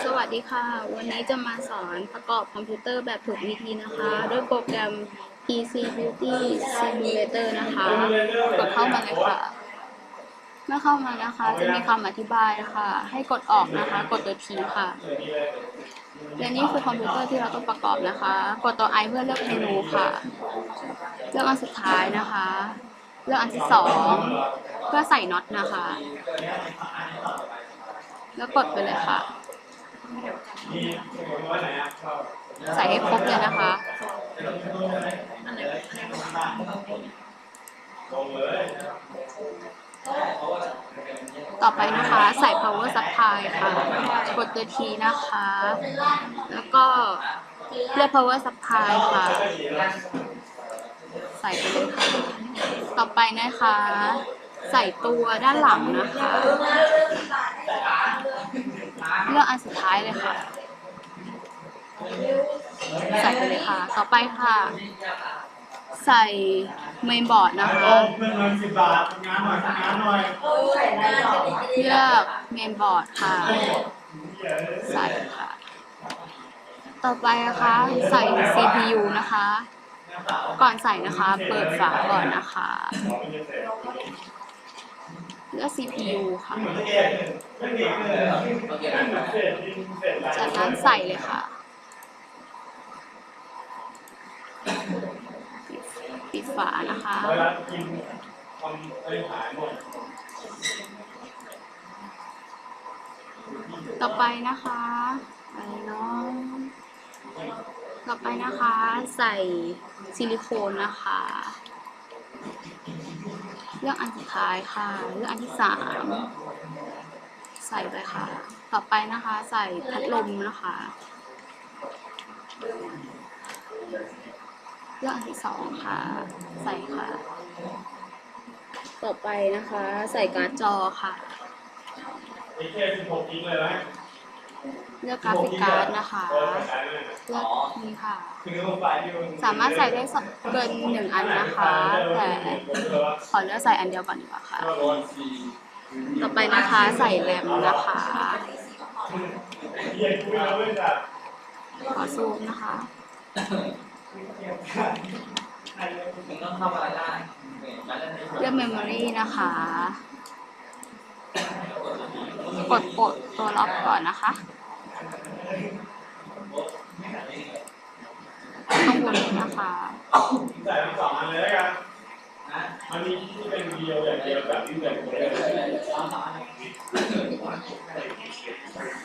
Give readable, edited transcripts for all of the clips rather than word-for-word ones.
สวัสดีค่ะ วันนี้จะมาสอนประกอบคอมพิวเตอร์แบบถูกวิธีนะคะ ด้วยโปรแกรม PC Beauty Simulator นะคะ กดเข้ามาเลยค่ะ เมื่อเข้ามานะคะจะมีคำอธิบายนะคะให้กดออกนะคะ กดตัว T ค่ะและนี่คือคอมพิวเตอร์ที่เราต้องประกอบนะคะ กดตัว I เพื่อเลือกเมนูค่ะ เลือกอันสุดท้ายนะคะ เลือกอันที่2เพื่อใส่น็อตนะคะ แล้วกดไปเลยค่ะ ใส่ให้ครบเลยนะคะ ต่อไปนะคะใส่ power supply ค่ะ กดตัว T นะคะ แล้วก็เลือก power supply ค่ะ ใส่ไปเลยค่ะ ต่อไปนะคะใส่ตัวด้านหลังนะคะ เลือกอันสุดท้ายเลยค่ะ ใส่ไปเลยค่ะ ต่อไปค่ะใส่เมนบอร์ดนะคะเลือกเมนบอร์ดค่ะใส่ค่ะต่อไปนะคะใส่ CPU นะคะก่อนใส่นะคะเปิดฝาก่อนนะคะเลือก CPU ค่ะจากนั้นใส่เลยค่ะปิดฝานะคะต่อไปนะคะอะไรเนาะต่อไปนะคะใส่ซิลิโคนนะคะเลือกอันสุดท้ายค่ะเลือกอันที่3ใส่ไปค่ะต่อไปนะคะใส่พัดลมนะคะเลือกอันที่2ค่ะใส่ค่ะต่อไปนะคะใส่การ์ดจอค่ะเลือกกราฟิกการ์ดนะคะเลือกนี่ค่ะสามารถใส่ได้เกิน1 อันนะคะแต่ขอเลือกใส่อันเดียวก่อนดีกว่าค่ะต่อไปนะคะใส่แรมนะคะขอซูมนะคะเลือก Memory นะคะกดตัวล็อกก่อนนะคะข้างบนนะคะใส่ทั้ง2 อันเลยแล้วกันมันมีที่เป็นวิดีโออย่างเดียวแบบที่แบบ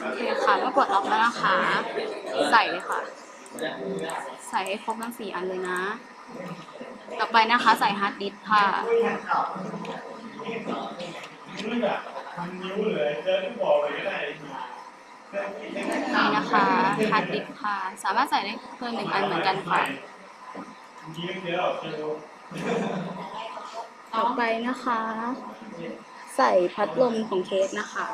โอเคค่ะก็กดล็อกแล้วนะคะใส่เลยค่ะใส่ให้ครบทั้ง4 อันเลยนะต่อไปนะคะใส่ฮาร์ดดิสก์ค่ะนี่นะคะฮาร์ดดิสก์ค่ะสามารถใส่ได้เกิน1 อันเหมือนกันค่ะต่อไปนะคะใส่พัดลมของเคสนะคะ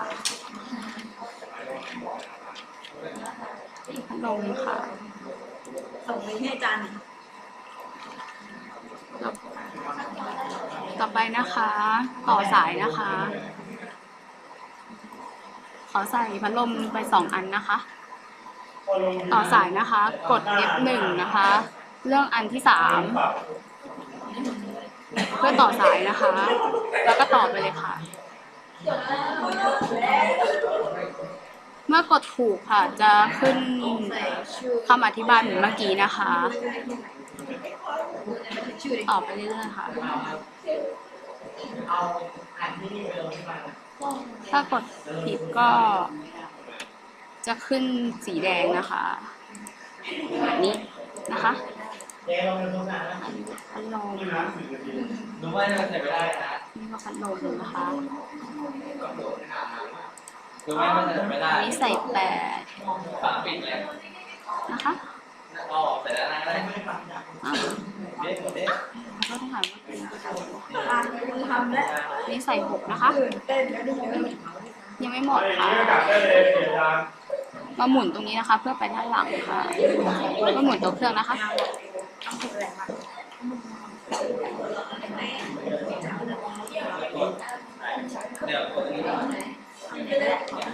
พัดลมค่ะส่งไปให้อาจารย์ต่อไปนะคะต่อสายนะคะขอใส่พัดลมไป2 อันนะคะต่อสายนะคะกด F1 นะคะเลือกอันที่3เพื่อต่อสายนะคะแล้วก็ต่อไปเลยค่ะเมื่อกดถูกค่ะจะขึ้นคำอธิบายเหมือนเมื่อกี้นะคะต่อไปเรื่อยๆค่ะถ้ากดผิดก็จะขึ้นสีแดงนะคะแบบนี้นะคะพัดลมนี่ก็พัดลมนะคะนี่ใส่8นะคะก็ต้องถามว่านี่ใส่6นะคะยังไม่หมดค่ะมาหมุนตรงนี้นะคะเพื่อไปด้านหลังค่ะก็หมุนตัวเครื่องนะคะ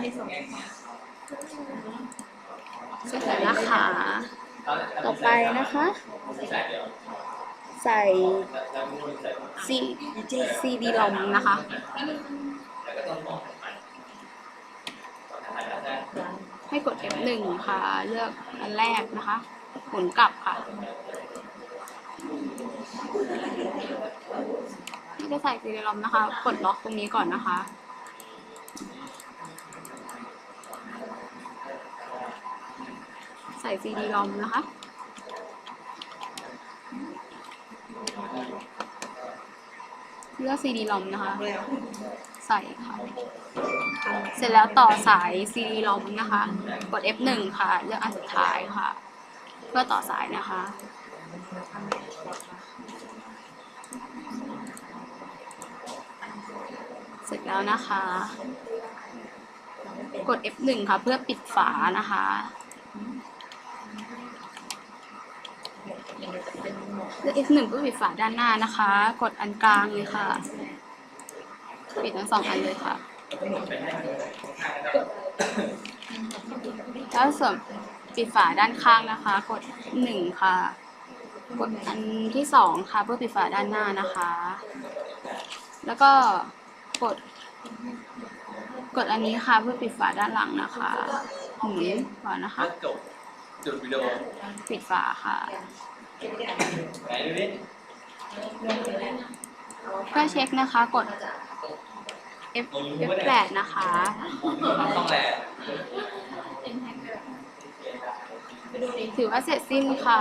ให้ส่ง เสร็จแล้วนะคะ ต่อไปนะคะ ใส่ CD ลมนะคะ ให้กด F1 ค่ะ เลือกอันแรกนะคะ หมุนกลับค่ะไม่ได้ใส่ CD ลมนะคะ กดล็อกตรงนี้ก่อนนะคะ ใส่ CD ลมนะคะ เลือก CD ลมนะคะ ใส่ค่ะ เสร็จแล้วต่อสาย CD ลมนะคะ กด F1 ค่ะ เลือกอันสุดท้ายค่ะ เพื่อต่อสายนะคะ เสร็จแล้วนะคะ กด F1 ค่ะ เพื่อปิดฝานะคะเลือก F1 เพื่อปิดฝาด้านหน้านะคะ กดอันกลางเลยค่ะ ปิดทั้ง2 อันเลยค่ะ แล้วส่วนปิดฝาด้านข้างนะคะ กด1ค่ะ กดอันที่2ค่ะเพื่อปิดฝาด้านหน้านะคะ แล้วก็กดอันนี้ค่ะเพื่อปิดฝาด้านหลังนะคะหมุนก่อนนะคะจุดวิดีโอปิดฝาค่ะไหนดูดิเพื่อเช็คนะคะ กด F8 นะคะ ต้องแหละถือว่าเสร็จสิ้นค่ะ